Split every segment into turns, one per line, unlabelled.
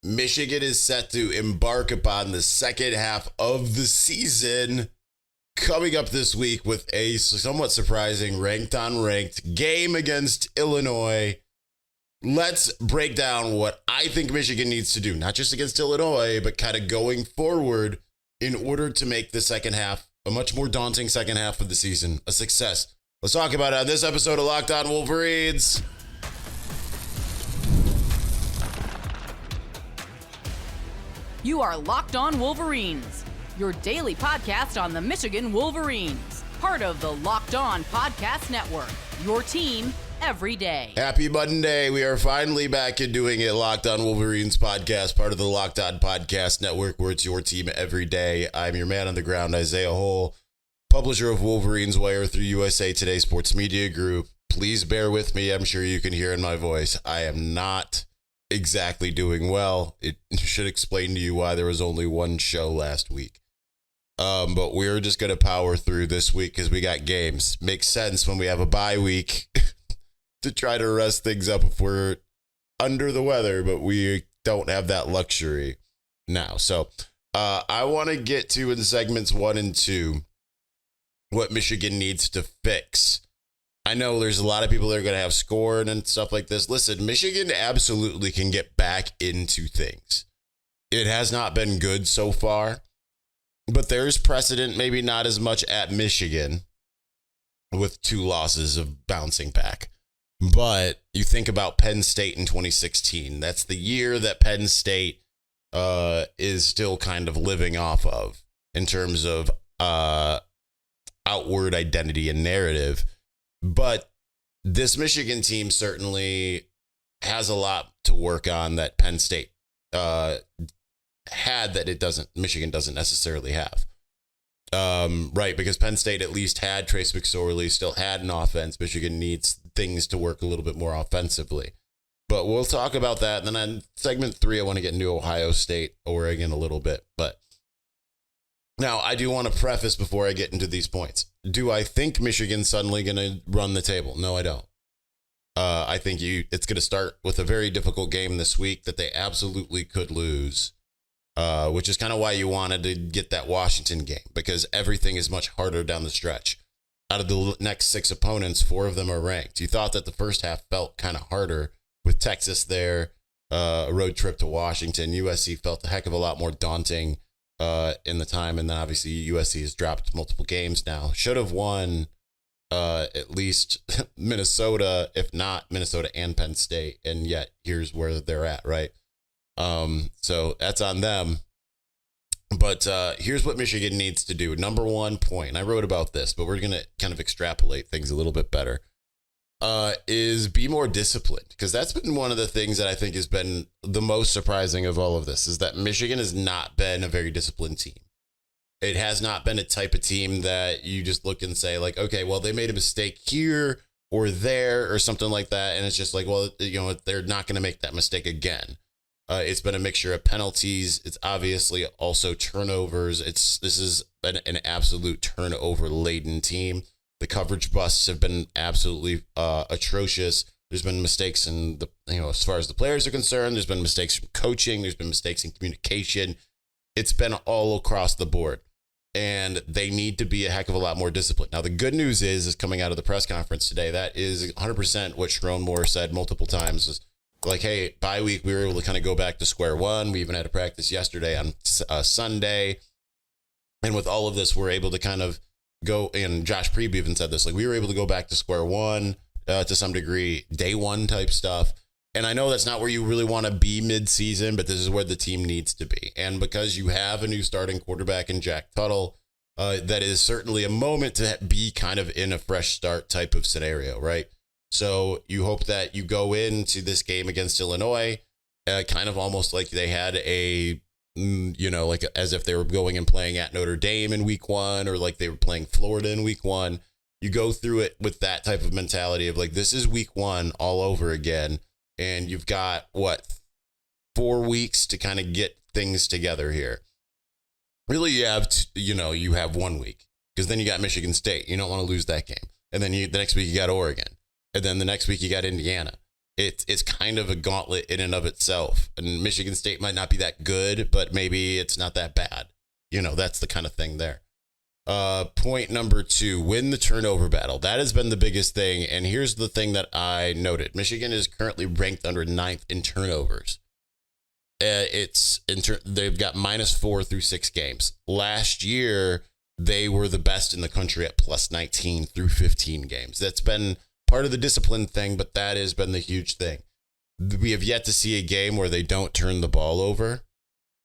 Michigan is set to embark upon the second half of the season coming up this week with a somewhat surprising ranked on ranked game against Illinois. Let's break down what I think Michigan needs to do, not just against Illinois, but kind of going forward in order to make the second half, a much more daunting second half of the season, a success. Let's talk about it on this episode of Locked On Wolverines.
You are Locked On Wolverines, your daily podcast on the Michigan Wolverines, part of the Locked On Podcast Network, your team every day.
Happy Monday. We are finally back in doing it. Locked On Wolverines podcast, part of the Locked On Podcast Network, where it's your team every day. I'm your man on the ground, Isaiah Hole, publisher of Wolverines Wire through USA Today Sports Media Group. Please bear with me. I'm sure you can hear in my voice, I am not exactly doing well. It should explain to you why there was only one show last week. But we're just going to power through this week because we got games. Makes sense when we have a bye week to try to rest things up if we're under the weather, but we don't have that luxury now. So I want to get to in segments 1 and 2 what Michigan needs to fix. I know there's a lot of people that are going to have scored and stuff like this. Listen, Michigan absolutely can get back into things. It has not been good so far, but there's precedent, maybe not as much at Michigan with 2 losses of bouncing back. But you think about Penn State in 2016. That's the year that Penn State is still kind of living off of in terms of outward identity and narrative. But this Michigan team certainly has a lot to work on that Penn State had that Michigan doesn't necessarily have. Right, because Penn State at least had Trace McSorley, still had an offense. Michigan needs things to work a little bit more offensively. But we'll talk about that. And then on segment 3, I want to get into Ohio State, Oregon a little bit. But now I do want to preface before I get into these points. Do I think Michigan's suddenly going to run the table? No, I don't. I think it's going to start with a very difficult game this week that they absolutely could lose, which is kind of why you wanted to get that Washington game, because everything is much harder down the stretch. Out of the next 6 opponents, 4 of them are ranked. You thought that the first half felt kind of harder with Texas there, a road trip to Washington. USC felt a heck of a lot more daunting in the time, and then obviously USC has dropped multiple games now. Should have won at least Minnesota, if not Minnesota and Penn State, and yet here's where they're at, right? So that's on them. But here's what Michigan needs to do. Number 1 point, and I wrote about this, but we're going to kind of extrapolate things a little bit better, is be more disciplined, because that's been one of the things that I think has been the most surprising of all of this, is that Michigan has not been a very disciplined team. It has not been a type of team that you just look and say, like, okay, well, they made a mistake here or there or something like that, and it's just like, well, you know, they're not going to make that mistake again. It's been a mixture of penalties. It's obviously also turnovers. This is an absolute turnover-laden team. The coverage busts have been absolutely atrocious. There's been mistakes in as far as the players are concerned. There's been mistakes from coaching. There's been mistakes in communication. It's been all across the board, and they need to be a heck of a lot more disciplined. Now, the good news is coming out of the press conference today, that is 100% what Sharon Moore said multiple times. Was like, hey, bye week, we were able to kind of go back to square one. We even had a practice yesterday on Sunday, and with all of this, we're able to kind of go, and Josh Priebe even said this, like, we were able to go back to square one to some degree, day one type stuff. And I know that's not where you really want to be mid-season, but this is where the team needs to be. And because you have a new starting quarterback in Jack Tuttle, that is certainly a moment to be kind of in a fresh start type of scenario, right? So you hope that you go into this game against Illinois kind of almost like they had like as if they were going and playing at Notre Dame in week 1, or like they were playing Florida in week 1. You go through it with that type of mentality of like, this is week 1 all over again. And you've got 4 weeks to kind of get things together here. Really, you have 1 week, because then you got Michigan State. You don't want to lose that game. And then the next week you got Oregon. And then the next week you got Indiana. it's kind of a gauntlet in and of itself. And Michigan State might not be that good, but maybe it's not that bad. That's the kind of thing there. Point number 2, win the turnover battle. That has been the biggest thing. And here's the thing that I noted. Michigan is currently ranked under 9th in turnovers. They've got -4 through 6 games. Last year, they were the best in the country at +19 through 15 games. That's been part of the discipline thing, but that has been the huge thing. We have yet to see a game where they don't turn the ball over.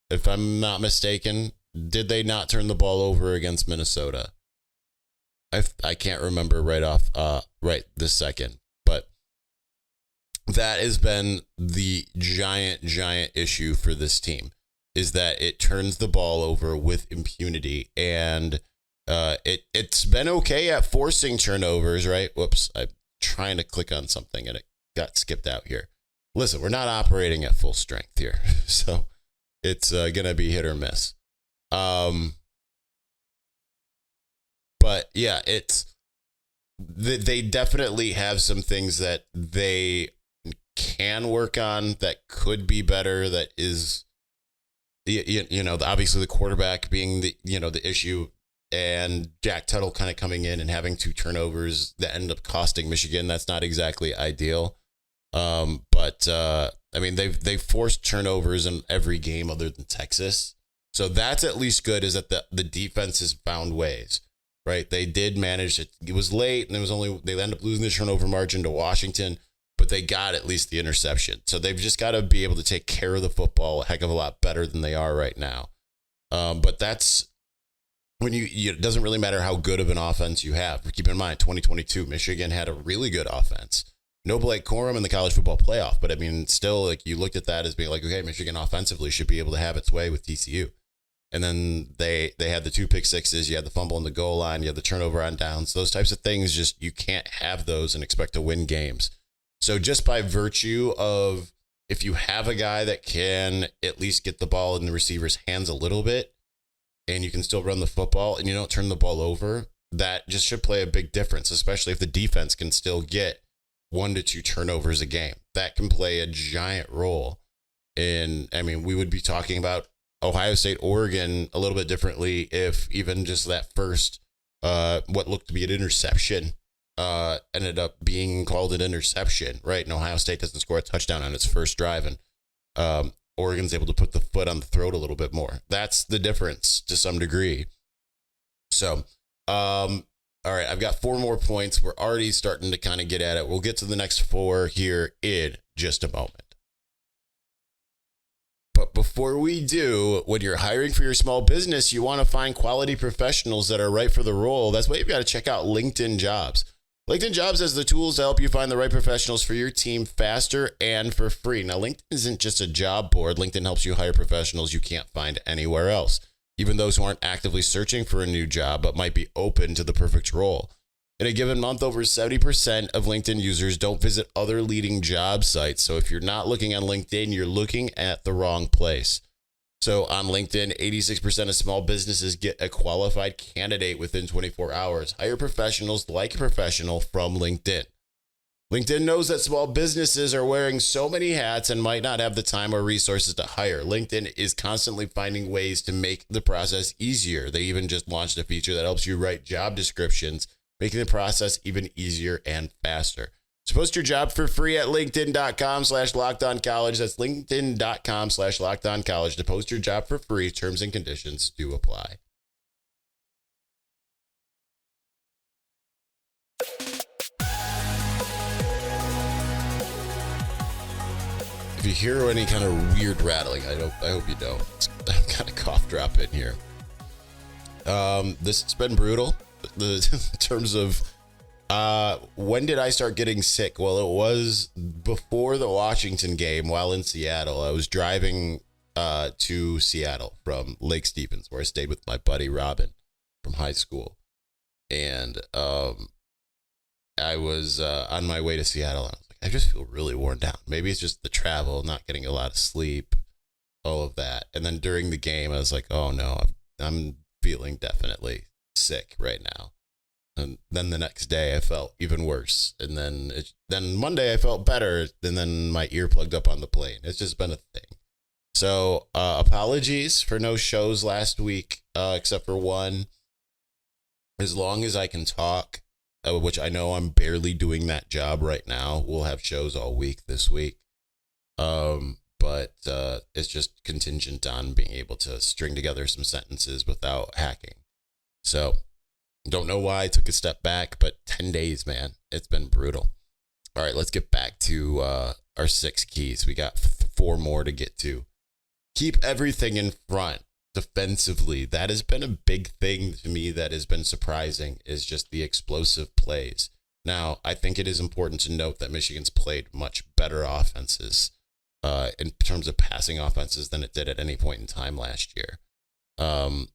If I'm not mistaken, did they not turn the ball over against Minnesota? I can't remember right this second, but that has been the giant issue for this team, is that it turns the ball over with impunity. And it's been okay at forcing turnovers, right? Whoops, I'm trying to click on something and it got skipped out here. Listen, we're not operating at full strength here, so it's going to be hit or miss. But yeah, they definitely have some things that they can work on that could be better. That is, obviously the quarterback being the issue, and Jack Tuttle kind of coming in and having 2 turnovers that end up costing Michigan. That's not exactly ideal. But I mean, they've forced turnovers in every game other than Texas. So that's at least good, is that the defense has found ways, right? They did manage it. It was late, and they ended up losing the turnover margin to Washington, but they got at least the interception. So they've just got to be able to take care of the football a heck of a lot better than they are right now. But that's when it doesn't really matter how good of an offense you have. Keep in mind, 2022, Michigan had a really good offense. No Blake Corum in the college football playoff, but I mean, still, like, you looked at that as being like, okay, Michigan offensively should be able to have its way with TCU. And then they had the 2 pick sixes. You had the fumble in the goal line. You had the turnover on downs. Those types of things, just you can't have those and expect to win games. So just by virtue of, if you have a guy that can at least get the ball in the receiver's hands a little bit, and you can still run the football and you don't turn the ball over, that just should play a big difference, especially if the defense can still get 1 to 2 turnovers a game. That can play a giant role in, I mean, we would be talking about Ohio State, Oregon a little bit differently if even just that first, what looked to be an interception, ended up being called an interception, right? And Ohio State doesn't score a touchdown on its first drive, and Oregon's able to put the foot on the throat a little bit more. That's the difference to some degree. So, all right, I've got 4 more points. We're already starting to kind of get at it. We'll get to the next 4 here in just a moment. But before we do, when you're hiring for your small business, you want to find quality professionals that are right for the role. That's why you've got to check out LinkedIn Jobs. LinkedIn Jobs has the tools to help you find the right professionals for your team faster and for free. Now, LinkedIn isn't just a job board. LinkedIn helps you hire professionals you can't find anywhere else, even those who aren't actively searching for a new job but might be open to the perfect role. In a given month, over 70% of LinkedIn users don't visit other leading job sites. So if you're not looking on LinkedIn, you're looking at the wrong place. So on LinkedIn, 86% of small businesses get a qualified candidate within 24 hours. Hire professionals like a professional from LinkedIn. LinkedIn knows that small businesses are wearing so many hats and might not have the time or resources to hire. LinkedIn is constantly finding ways to make the process easier. They even just launched a feature that helps you write job descriptions, making the process even easier and faster. So post your job for free at linkedin.com/lockedoncollege. That's linkedin.com/lockedoncollege to post your job for free. Terms and conditions do apply. If you hear any kind of weird rattling, I hope you don't. I've got a cough drop in here. This has been brutal. In terms of when did I start getting sick? Well, it was before the Washington game while in Seattle. I was driving to Seattle from Lake Stevens, where I stayed with my buddy Robin from high school. And I was on my way to Seattle. And I was like, I just feel really worn down. Maybe it's just the travel, not getting a lot of sleep, all of that. And then during the game, I was like, oh no, I'm feeling definitely sick right now. And then the next day I felt even worse. And then Monday I felt better. And then my ear plugged up on the plane. It's just been a thing. So apologies for no shows last week, except for one. As long as I can talk, which I know I'm barely doing that job right now, we'll have shows all week this week. But it's just contingent on being able to string together some sentences without hacking. So don't know why I took a step back, but 10 days, man, it's been brutal. All right, let's get back to our 6 keys. We got 4 more to get to. Keep everything in front defensively. That has been a big thing to me that has been surprising, is just the explosive plays. Now, I think it is important to note that Michigan's played much better offenses in terms of passing offenses than it did at any point in time last year.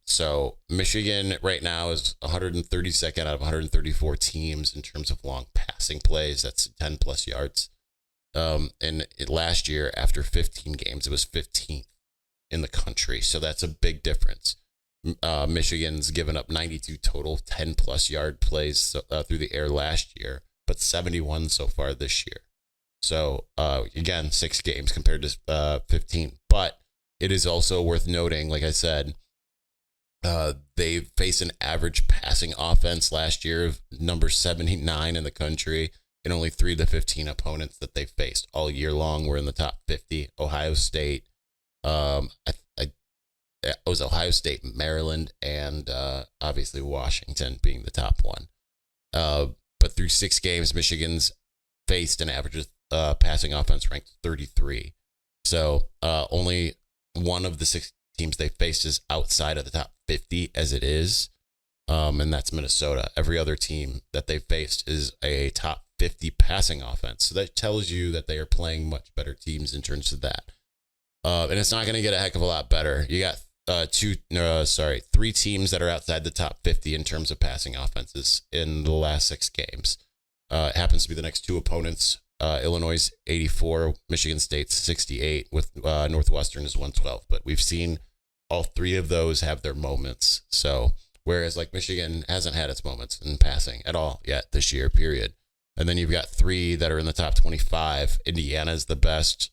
So Michigan right now is 132nd out of 134 teams in terms of long passing plays. That's 10 plus yards. And last year, after 15 games, it was 15th in the country. So that's a big difference. Michigan's given up 92 total 10 plus yard plays through the air last year, but 71 so far this year. So again, 6 games compared to 15. But it is also worth noting, like I said, they faced an average passing offense last year of number 79 in the country, and only 3 of the 15 opponents that they faced all year long were in the top 50. Ohio State, it was Ohio State, Maryland, and obviously Washington being the top one. But through 6 games, Michigan's faced an average passing offense ranked 33. So only one of the 6 teams they faced is outside of the top 50 as it is, and that's Minnesota. Every other team that they faced is a top 50 passing offense. So that tells you that they are playing much better teams in terms of that. And it's not going to get a heck of a lot better. You got 3 teams that are outside the top 50 in terms of passing offenses in the last 6 games. It happens to be the next 2 opponents. Illinois 84, Michigan State's 68, with Northwestern is 112. But we've seen all 3 of those have their moments. So whereas like Michigan hasn't had its moments in passing at all yet this year, period. And then you've got 3 that are in the top 25. Indiana is the best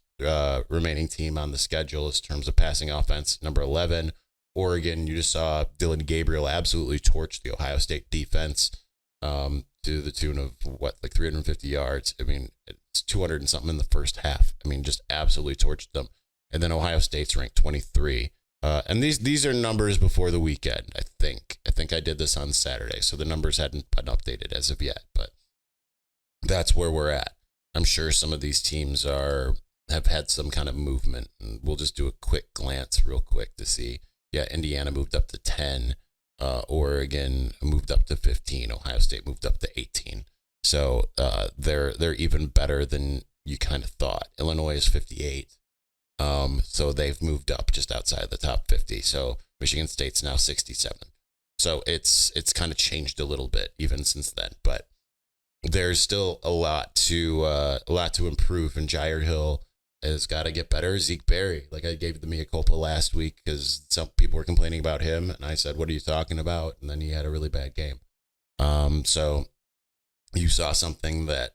remaining team on the schedule in terms of passing offense. Number 11, Oregon. You just saw Dylan Gabriel absolutely torch the Ohio State defense to the tune of like 350 yards. I mean, it's 200 and something in the first half. I mean, just absolutely torched them. And then Ohio State's ranked 23. And these are numbers before the weekend, I think. I think I did this on Saturday, so the numbers hadn't been updated as of yet. But that's where we're at. I'm sure some of these teams have had some kind of movement, and we'll just do a quick glance real quick to see. Yeah, Indiana moved up to 10. Oregon moved up to 15. Ohio State moved up to 18. So they're even better than you kind of thought. Illinois is 58. So they've moved up just outside the top 50. So Michigan State's now 67. So it's kind of changed a little bit even since then, but there's still a lot to improve. And Jair Hill has got to get better. Zeke Berry, like I gave the mea culpa last week because some people were complaining about him, and I said, "What are you talking about?" And then he had a really bad game. So you saw something that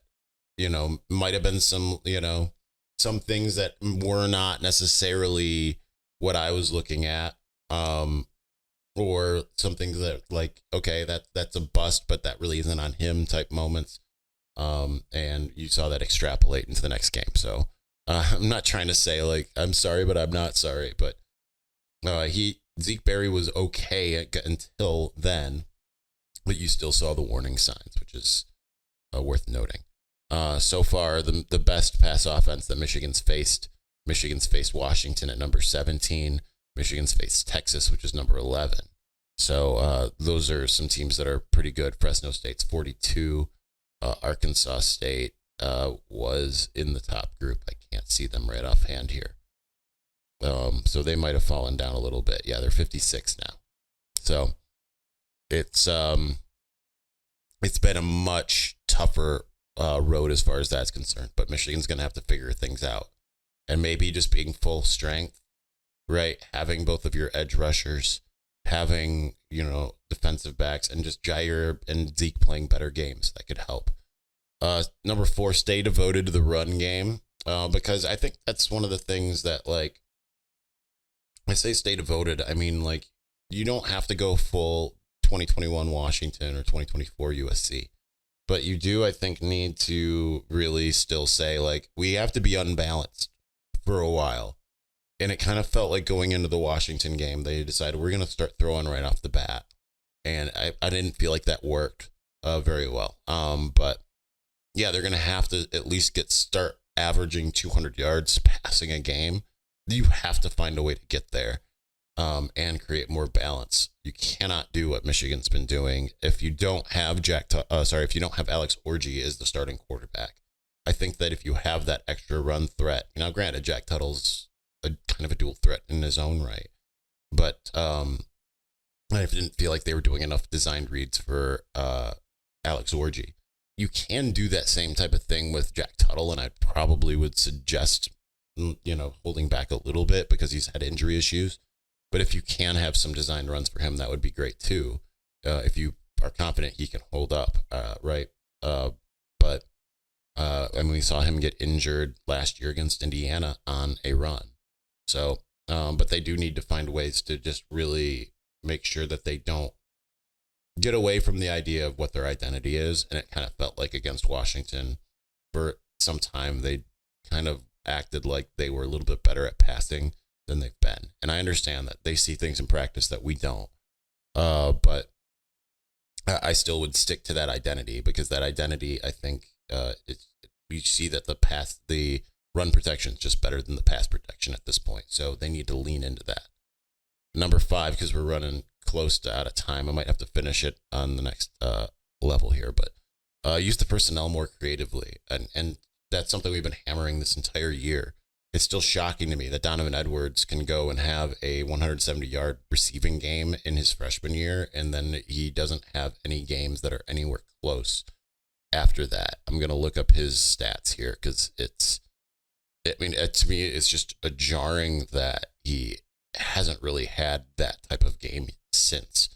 might have been some things that were not necessarily what I was looking at, or some things that like, okay, that's a bust, but that really isn't on him type moments. And you saw that extrapolate into the next game. So I'm not trying to say like I'm sorry, but I'm not sorry. But Zeke Berry was okay until then, but you still saw the warning signs, which is worth noting. So far, the best pass offense that Michigan's faced Washington at number 17. Michigan's faced Texas, which is number 11. So those are some teams that are pretty good. Fresno State's 42. Arkansas State was in the top group. I can't see them right offhand here. So they might have fallen down a little bit. Yeah, they're 56 now. So it's been a much tougher road as far as that's concerned. But Michigan's going to have to figure things out. And maybe just being full strength, right? Having both of your edge rushers, having, defensive backs, and just Jair and Zeke playing better games. That could help. Number 4, stay devoted to the run game, because I think that's one of the things that, like, I say stay devoted. I mean, like, you don't have to go full 2021 Washington or 2024 USC, but you do, I think, need to really still say, like, we have to be unbalanced for a while. And it kind of felt like going into the Washington game, they decided we're going to start throwing right off the bat. And I didn't feel like that worked very well. But yeah, they're going to have to at least start averaging 200 yards passing a game. You have to find a way to get there and create more balance. You cannot do what Michigan's been doing if you don't have if you don't have Alex Orji as the starting quarterback. I think that if you have that extra run threat, now granted, Jack Tuttle's a kind of a dual threat in his own right, but I didn't feel like they were doing enough designed reads for Alex Orji. You can do that same type of thing with Jack Tuttle, and I probably would suggest, holding back a little bit because he's had injury issues. But if you can have some designed runs for him, that would be great too. If you are confident he can hold up, right? But we saw him get injured last year against Indiana on a run. So, but they do need to find ways to just really make sure that they don't get away from the idea of what their identity is. And it kind of felt like against Washington for some time, they kind of acted like they were a little bit better at passing than they've been. And I understand that they see things in practice that we don't. But I still would stick to that identity, because that identity, I think, you see that the run protection is just better than the pass protection at this point. So they need to lean into that. Number 5, because we're running close to out of time, I might have to finish it on the next level here, but use the personnel more creatively. And that's something we've been hammering this entire year. It's still shocking to me that Donovan Edwards can go and have a 170-yard receiving game in his freshman year, and then he doesn't have any games that are anywhere close after that. I'm going to look up his stats here, because to me, it's just a jarring that he hasn't really had that type of game since.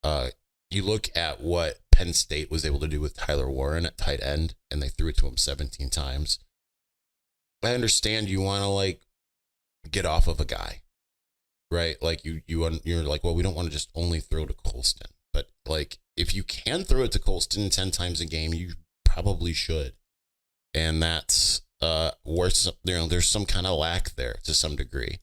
You look at what Penn State was able to do with Tyler Warren at tight end, and they threw it to him 17 times. I understand you want to get off of a guy, right? Like you're like, well, we don't want to just only throw to Colston, but if you can throw it to Colston 10 times a game, you probably should. And that's worse. There's some kind of lack there to some degree.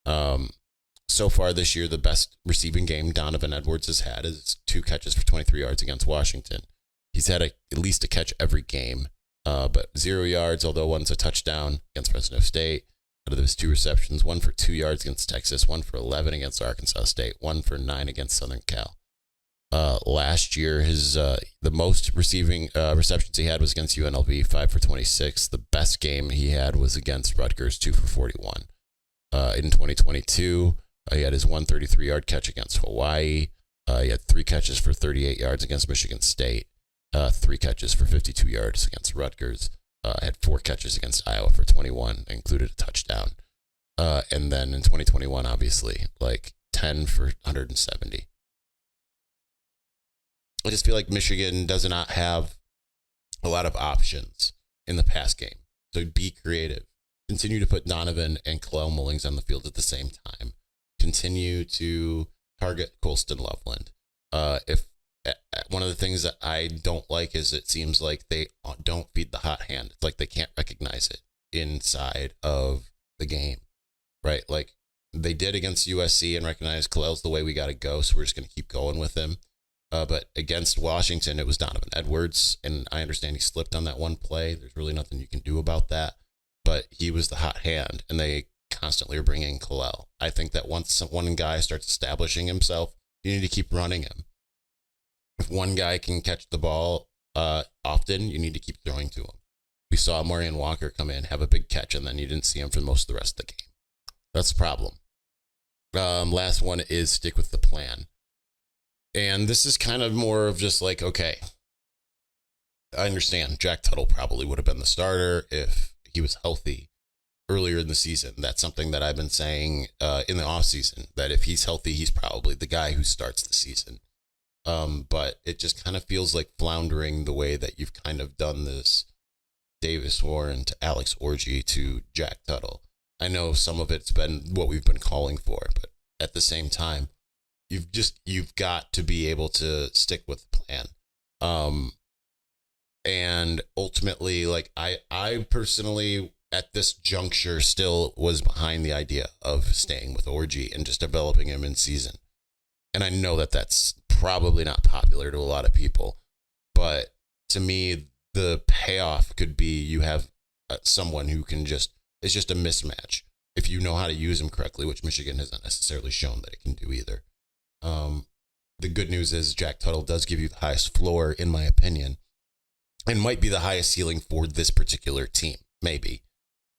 So far this year, the best receiving game Donovan Edwards has had is 2 catches for 23 yards against Washington. He's had at least a catch every game, but 0 yards, although one's a touchdown against Fresno State. Out of those 2 receptions, 1 for 2 yards against Texas, 1 for 11 against Arkansas State, 1 for 9 against Southern Cal. Last year, the most receiving receptions he had was against UNLV, 5 for 26. The best game he had was against Rutgers, 2 for 41. In 2022, he had his 133-yard catch against Hawaii. He had 3 catches for 38 yards against Michigan State, 3 catches for 52 yards against Rutgers. Had 4 catches against Iowa for 21, included a touchdown. And then in 2021, obviously, 10 for 170. I just feel like Michigan does not have a lot of options in the pass game. So be creative. Continue to put Donovan and Kalel Mullings on the field at the same time. Continue to target Colston Loveland. One of the things that I don't like is it seems like they don't feed the hot hand. It's like they can't recognize it inside of the game, right? Like they did against USC and recognized Kalel's the way we got to go, so we're just going to keep going with him. But against Washington, it was Donovan Edwards, and I understand he slipped on that one play. There's really nothing you can do about that, but he was the hot hand, and they constantly are bringing Kalel. I think that once one guy starts establishing himself, you need to keep running him. If one guy can catch the ball often, you need to keep throwing to him. We saw Marion Walker come in, have a big catch, and then you didn't see him for most of the rest of the game. That's the problem. Last one is stick with the plan. And this is kind of more of just okay, I understand Jack Tuttle probably would have been the starter if he was healthy earlier in the season. That's something that I've been saying in the offseason, that if he's healthy, he's probably the guy who starts the season. But it just kind of feels like floundering the way that you've kind of done this Davis Warren to Alex Orji to Jack Tuttle. I know some of it's been what we've been calling for, but at the same time, you've got to be able to stick with the plan. And ultimately, like I personally at this juncture still was behind the idea of staying with Orji and just developing him in season. And I know that that's probably not popular to a lot of people, but to me, the payoff could be you have someone who can it's just a mismatch if you know how to use him correctly, which Michigan has not necessarily shown that it can do either. The good news is Jack Tuttle does give you the highest floor, in my opinion, and might be the highest ceiling for this particular team, maybe.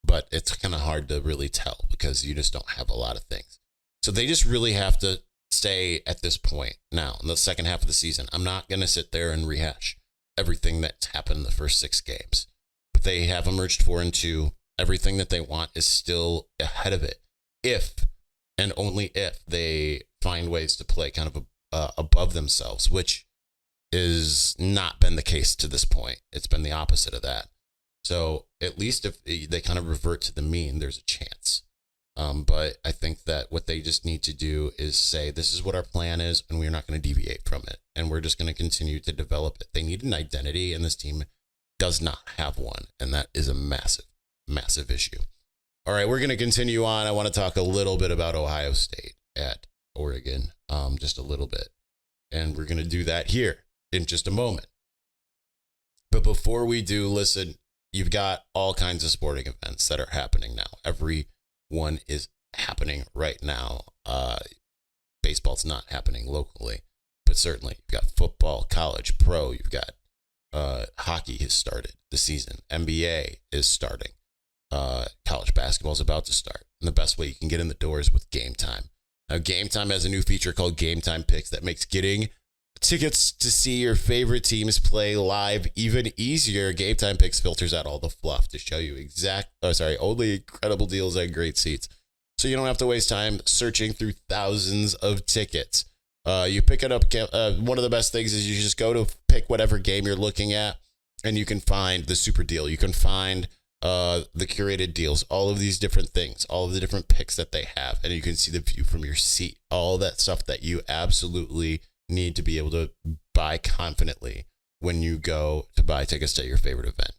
But it's kind of hard to really tell because you just don't have a lot of things. So they just really have to stay at this point now in the second half of the season. I'm not going to sit there and rehash everything that's happened in the first 6 games. But they have emerged 4-2. Everything that they want is still ahead of it. If and only if they find ways to play kind of above themselves, which is not been the case to this point. It's been the opposite of that. So at least if they kind of revert to the mean, there's a chance. But I think that what they just need to do is say, this is what our plan is, and we're not going to deviate from it. And we're just going to continue to develop it. They need an identity, and this team does not have one. And that is a massive, massive issue. All right, we're going to continue on. I want to talk a little bit about Ohio State at Oregon, just a little bit. And we're going to do that here in just a moment. But before we do, listen, you've got all kinds of sporting events that are happening now. Every one is happening right now. Baseball's not happening locally, but certainly you've got football, college, pro. You've got hockey has started the season. NBA is starting. College basketball is about to start. And the best way you can get in the door is with GameTime. Now, GameTime has a new feature called GameTime Picks that makes getting tickets to see your favorite teams play live even easier. GameTime Picks filters out all the fluff to show you only incredible deals at great seats. So you don't have to waste time searching through thousands of tickets. You pick it up. One of the best things is you just go to pick whatever game you're looking at, and you can find the super deal. You can find the curated deals, all of these different things, all of the different picks that they have, and you can see the view from your seat, all that stuff that you absolutely need to be able to buy confidently when you go to buy tickets to your favorite event.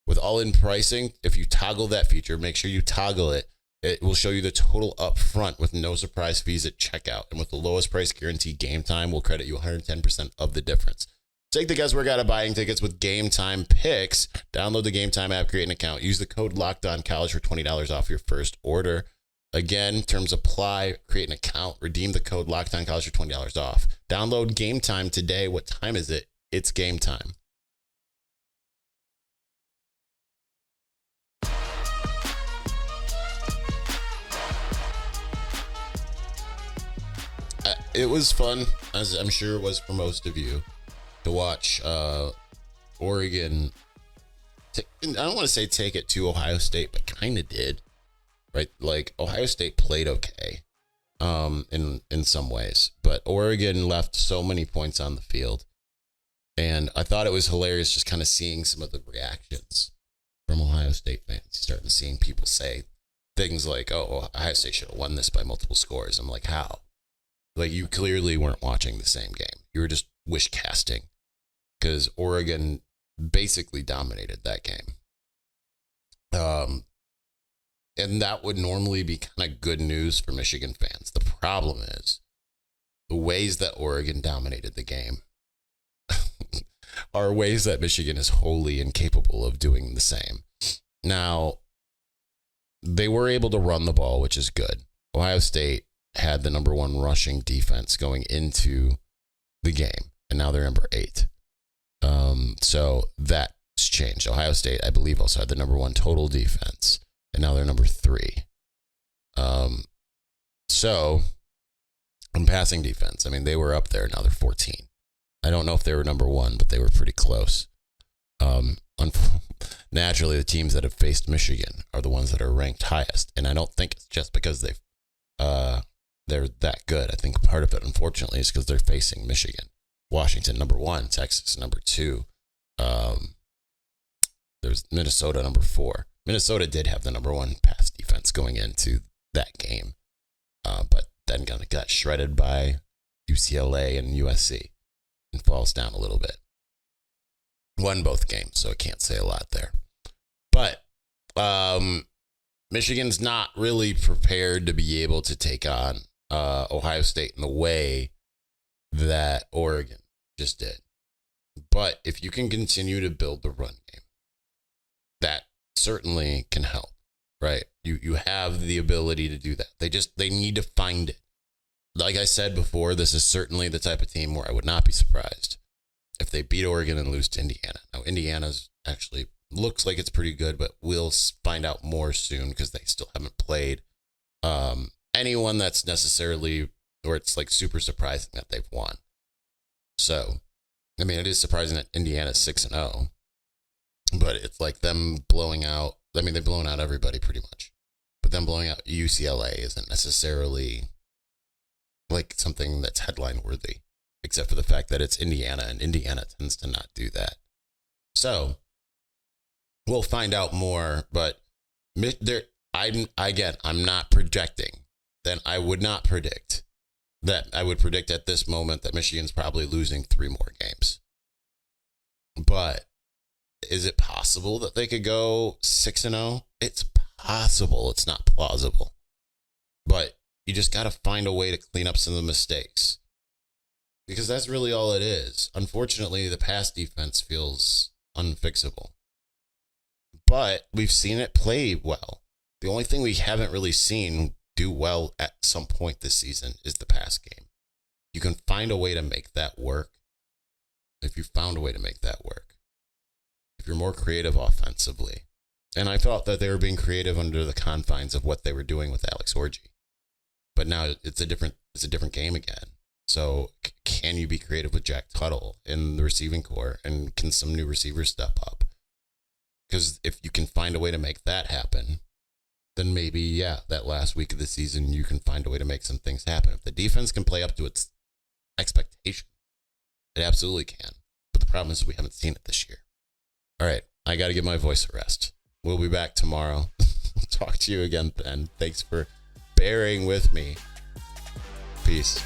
With all-in pricing, if you toggle that feature, make sure you toggle it. It will show you the total up front with no surprise fees at checkout. And with the lowest price guarantee, GameTime will credit you 110% of the difference. Take the guesswork out of buying tickets with GameTime Picks. Download the GameTime app, create an account. Use the code LOCKEDONCollege for $20 off your first order. Again, terms apply. Create an account. Redeem the code LOCKEDONCollege for $20 off. Download GameTime today. What time is it? It's game time. It was fun, as I'm sure it was for most of you, to watch Oregon. I don't want to say take it to Ohio State, but kind of did, right? Like Ohio State played okay, in some ways, but Oregon left so many points on the field, and I thought it was hilarious just kind of seeing some of the reactions from Ohio State fans, starting seeing people say things like, "Oh, Ohio State should have won this by multiple scores." I'm like, how? Like, you clearly weren't watching the same game. You were just wish casting, because Oregon basically dominated that game. And that would normally be kind of good news for Michigan fans. The problem is the ways that Oregon dominated the game are ways that Michigan is wholly incapable of doing the same. Now, they were able to run the ball, which is good. Ohio State had the number 1 rushing defense going into the game, and now they're number 8. So that's changed. Ohio State, I believe, also had the number 1 total defense, and now they're number 3. So in passing defense, I mean, they were up there. Now they're 14. I don't know if they were number 1, but they were pretty close. Naturally, the teams that have faced Michigan are the ones that are ranked highest, and I don't think it's just because they're that good. I think part of it, unfortunately, is because they're facing Michigan. Washington number 1, Texas number 2. There's Minnesota number 4. Minnesota did have the number 1 pass defense going into that game, but then got shredded by UCLA and USC and falls down a little bit. Won both games, so I can't say a lot there. But Michigan's not really prepared to be able to take on Ohio State in the way that Oregon just did. But if you can continue to build the run game, that certainly can help, right? You have the ability to do that. They need to find it. Like I said before, this is certainly the type of team where I would not be surprised if they beat Oregon and lose to Indiana. Now, Indiana's actually looks like it's pretty good, but we'll find out more soon because they still haven't played anyone that's necessarily, or it's like super surprising that they've won. So, I mean, it is surprising that Indiana's 6-0, but it's like them blowing out. I mean, they've blown out everybody pretty much, but them blowing out UCLA isn't necessarily like something that's headline worthy, except for the fact that it's Indiana, and Indiana tends to not do that. So we'll find out more, but I'm not projecting. Then I would not predict that. I would predict at this moment that Michigan's probably losing 3 more games. But is it possible that they could go 6-0? It's possible. It's not plausible. But you just got to find a way to clean up some of the mistakes, because that's really all it is. Unfortunately, the pass defense feels unfixable. But we've seen it play well. The only thing we haven't really seen do well at some point this season is the pass game. You can find a way to make that work. If you found a way to make that work, if you're more creative offensively. And I thought that they were being creative under the confines of what they were doing with Alex Orji. But now it's a different game again. So can you be creative with Jack Tuttle in the receiving core, and can some new receivers step up? Because if you can find a way to make that happen, then maybe, that last week of the season, you can find a way to make some things happen. If the defense can play up to its expectation, it absolutely can. But the problem is we haven't seen it this year. All right, I got to give my voice a rest. We'll be back tomorrow. Talk to you again then. Thanks for bearing with me. Peace.